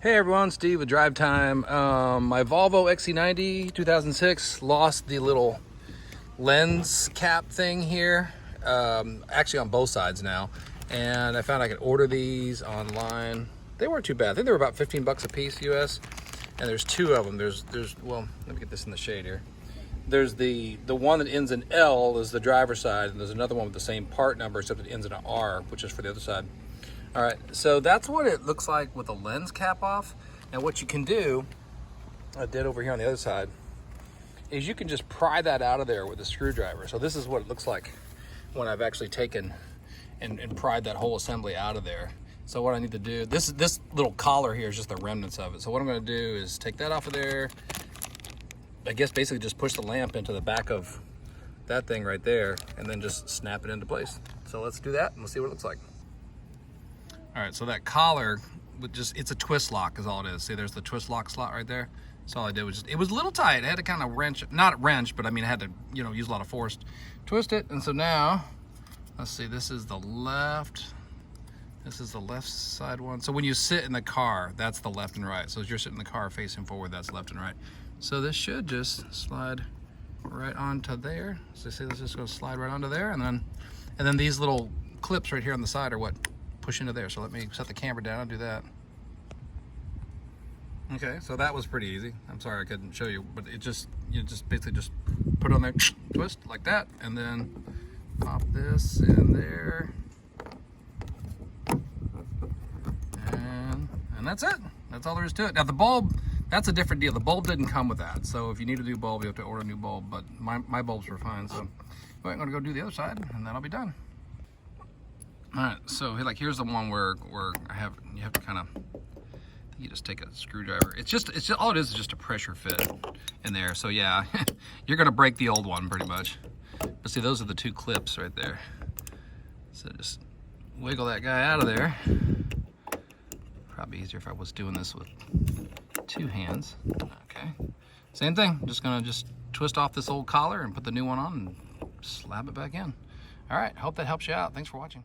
Hey everyone, Steve with Drive Time. My Volvo XC90 2006 lost the little lens cap thing here, actually on both sides now, and I found I could order these online. They weren't too bad. I think they were about 15 bucks a piece US, and there's two of them. There's well, let me get this in the shade here. There's the one that ends in L is the driver's side, and there's another one with the same part number except it ends in an R, which is for the other side. All right, so that's what it looks like with the lens cap off. Now what you can do, I did over here on the other side, is you can just pry that out of there with a screwdriver. So this is what it looks like when I've actually taken and pried that whole assembly out of there. So what I need to do, this little collar here is just the remnants of it. So what I'm gonna do is take that off of there, I guess basically just push the lamp into the back of that thing right there and then just snap it into place. So let's do that and we'll see what it looks like. All right, so that collar, it's a twist lock is all it is. See, there's the twist lock slot right there. So all I did was it was a little tight. I had to kind of wrench, not wrench, but I mean, I had to, use a lot of force to twist it. And so now, let's see, this is the left side one. So when you sit in the car, that's the left and right. So as you're sitting in the car facing forward, that's left and right. So this should just slide right onto there. So see, this is just gonna slide right onto there. And then these little clips right here on the side are what push into there. So let me set the camera down and do that. Okay, so that was pretty easy. I'm sorry I couldn't show you, but it just, just basically just put it on there, twist like that, and then pop this in there. And that's it. That's all there is to it. Now the bulb, that's a different deal. The bulb didn't come with that. So if you need a new bulb, you have to order a new bulb, but my bulbs were fine. So I'm gonna go do the other side and then I'll be done. All right, so here's the one where you have to kind of, you just take a screwdriver. It's just all it is just a pressure fit in there. So yeah, you're gonna break the old one pretty much. But see, those are the two clips right there. So just wiggle that guy out of there. Probably easier if I was doing this with two hands. Okay, same thing. Just gonna twist off this old collar and put the new one on and slap it back in. All right, hope that helps you out. Thanks for watching.